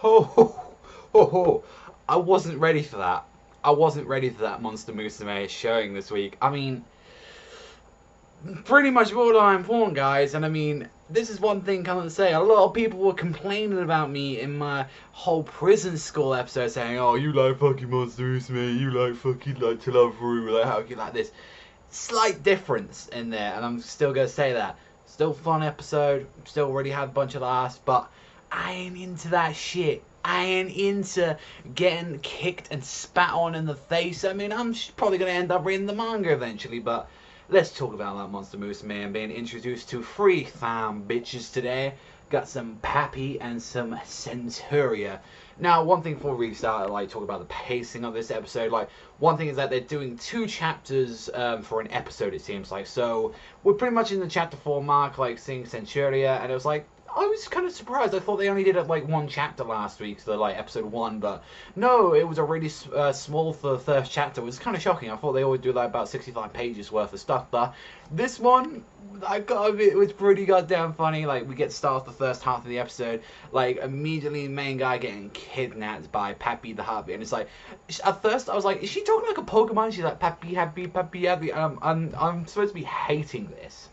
Oh, ho, ho. I wasn't ready for that. I wasn't ready for that Monster Musume showing this week. I mean, pretty much borderline porn, guys. And I mean, this is one thing I can say. A lot of people were complaining about me in my whole prison school episode, saying, "Oh, you like fucking Monster Musume, you like fucking like to love Rue, like how you like this." Slight difference in there, and I'm still gonna say that. Still fun episode. Still already had a bunch of laughs, but I ain't into that shit. I ain't into getting kicked and spat on in the face. I mean, I'm probably gonna end up reading the manga eventually, but let's talk about that Monster Musume and being introduced to three fam bitches today. Got some Papi and some Centorea. Now, one thing before we start, like, talk about the pacing of this episode, like, one thing is that they're doing 2 chapters for an episode, it seems like. So, we're pretty much in the chapter 4 mark, like, seeing Centuria, and it was like, I was kind of surprised. I thought they only did like 1 chapter last week, so like episode 1, but no, it was already small for the first chapter. It was kind of shocking. I thought they always do like about 65 pages worth of stuff, but this one, I gotta admit, it was pretty goddamn funny. Like, we get started the first half of the episode, like immediately main guy getting kidnapped by Papi the Heartbeat, and it's like, at first I was like, is she talking like a Pokemon? She's like, Papi, happy, Papi, happy, and I'm supposed to be hating this.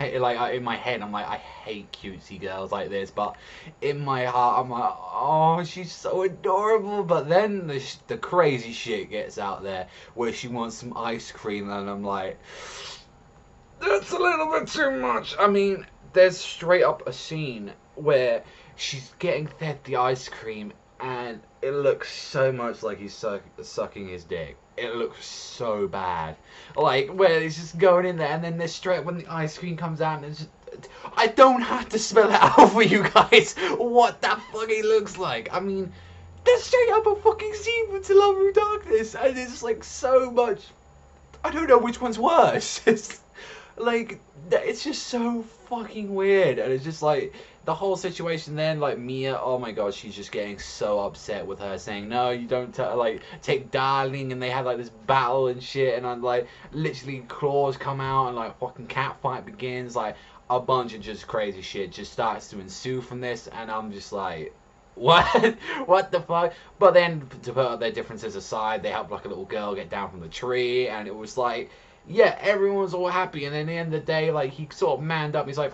Like, in my head, I'm like, I hate cutesy girls like this, but in my heart, I'm like, oh, she's so adorable. But then the crazy shit gets out there where she wants some ice cream, and I'm like, that's a little bit too much. I mean, there's straight up a scene where she's getting fed the ice cream, and it looks so much like he's sucking his dick. It looks so bad. Like, where he's just going in there, and then there's straight when the ice cream comes out, and it's just, I don't have to spell it out for you guys what that fucking looks like. I mean, there's straight up a fucking scene with To Love Through Darkness, and it's like so much. I don't know which one's worse. It's like, it's just so fucking weird, and it's just like the whole situation then, like Mia, oh my god, she's just getting so upset with her, saying, no, you don't like take darling, and they have like this battle and shit, and I'm like, literally claws come out, and like fucking cat fight begins, like a bunch of just crazy shit just starts to ensue from this, and I'm just like, what? What the fuck? But then, to put their differences aside, they help like a little girl get down from the tree, and it was like, yeah, everyone's all happy, and then at the end of the day, like, he sort of manned up, he's like,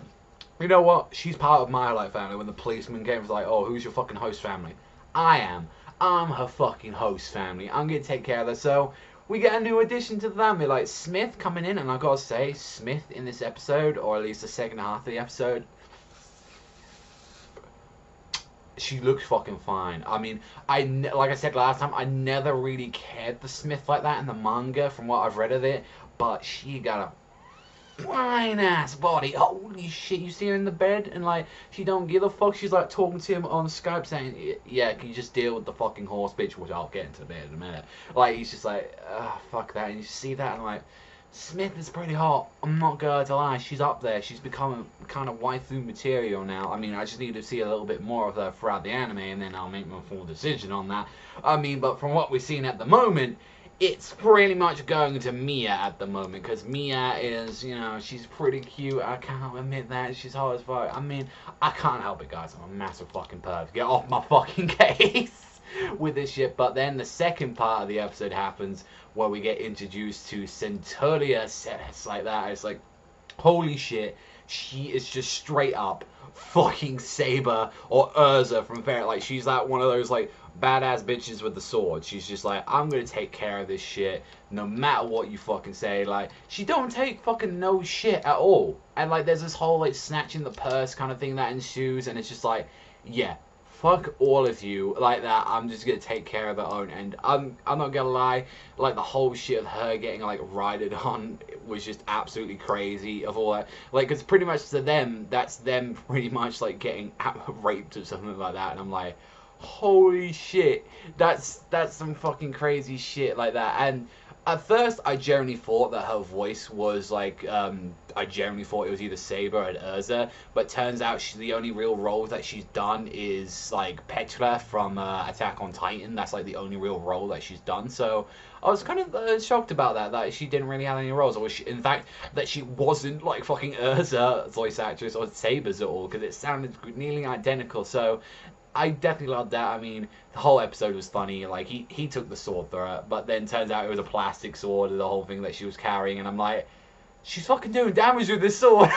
you know what? She's part of my like family. When the policeman came, was like, "Oh, who's your fucking host family?" I am. I'm her fucking host family. I'm gonna take care of her. So we get a new addition to the family, like Smith coming in, and I gotta say, Smith in this episode, or at least the second half of the episode, she looks fucking fine. I mean, like I said last time, I never really cared for Smith like that in the manga, from what I've read of it, but she got a fine ass body. Holy shit, you see her in the bed and like she don't give a fuck. She's like talking to him on Skype saying, yeah, can you just deal with the fucking horse bitch, which I'll get into bed in a minute. Like, he's just like, fuck that. And you see that and like, Smith is pretty hot. I'm not going to lie, she's up there. She's becoming kind of waifu material now. I mean, I just need to see a little bit more of her throughout the anime, and then I'll make my full decision on that. I mean, but from what we've seen at the moment, it's pretty much going to Mia at the moment, because Mia is, you know, she's pretty cute. I can't admit that. She's hot as fuck. I mean, I can't help it, guys. I'm a massive fucking perv. Get off my fucking case with this shit. But then the second part of the episode happens, where we get introduced to Centorea. It's like that. It's like, holy shit. She is just straight up fucking Saber or Urza from Fairy. Like, she's like one of those, like, badass bitches with the sword. She's just like, I'm gonna take care of this shit no matter what you fucking say. Like, she don't take fucking no shit at all. And like, there's this whole like snatching the purse kind of thing that ensues, and it's just like, yeah, fuck all of you like that. I'm just gonna take care of her own. And I'm not gonna lie, like the whole shit of her getting like rided on was just absolutely crazy. Of all that, like, because pretty much to them, that's them pretty much like getting raped or something like that. And I'm like, holy shit, that's some fucking crazy shit like that. And at first I genuinely thought that her voice was like, I genuinely thought it was either Saber or Urza, but turns out the only real role that she's done is like Petra from Attack on Titan. That's like the only real role that she's done. So I was kind of shocked about that she didn't really have any roles, or in fact that she wasn't like fucking Urza's voice actress or Saber's at all, because it sounded nearly identical. So I definitely loved that. I mean, the whole episode was funny. Like, he took the sword through it, but then turns out it was a plastic sword, the whole thing that she was carrying, and I'm like, she's fucking doing damage with this sword.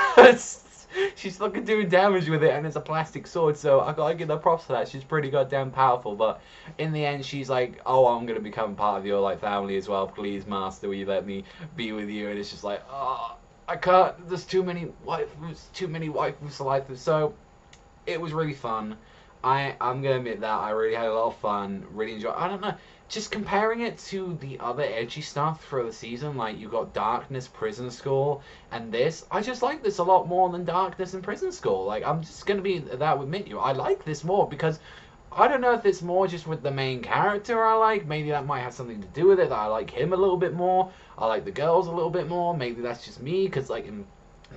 She's fucking doing damage with it, and it's a plastic sword, so I gotta give her props for that. She's pretty goddamn powerful, but in the end, she's like, oh, I'm gonna become part of your, like, family as well. Please, master, will you let me be with you? And it's just like, oh, I can't. There's too many waifus to life. So, it was really fun. I'm gonna admit that I really had a lot of fun, really enjoyed. I don't know, just comparing it to the other edgy stuff for the season, like you got Darkness, Prison School, and this. I just like this a lot more than Darkness and Prison School. Like, I'm just gonna be that with admit you. I like this more because I don't know if it's more just with the main character I like. Maybe that might have something to do with it. That I like him a little bit more. I like the girls a little bit more. Maybe that's just me, because like in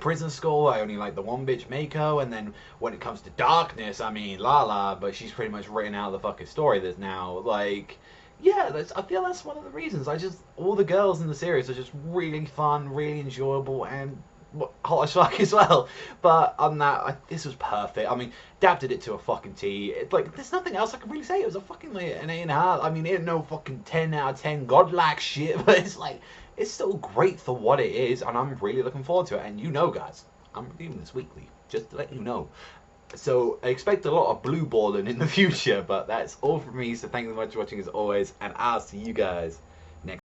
Prison School, I only like the one bitch Mako, and then when it comes to Darkness, I mean Lala, but she's pretty much written out of the fucking story that's now, like, yeah, I feel that's one of the reasons. All the girls in the series are just really fun, really enjoyable, and hot as fuck as well. But on that, this was perfect. I mean, adapted it to a fucking T. Like, there's nothing else I can really say. It was a fucking, like, an 8.5. I mean, it ain't no fucking 10 out of 10 godlike shit, but it's like, it's still great for what it is, and I'm really looking forward to it. And you know, guys, I'm reviewing this weekly, just to let you know. So, I expect a lot of blue balling in the future, but that's all from me. So, thank you so much for watching as always, and I'll see you guys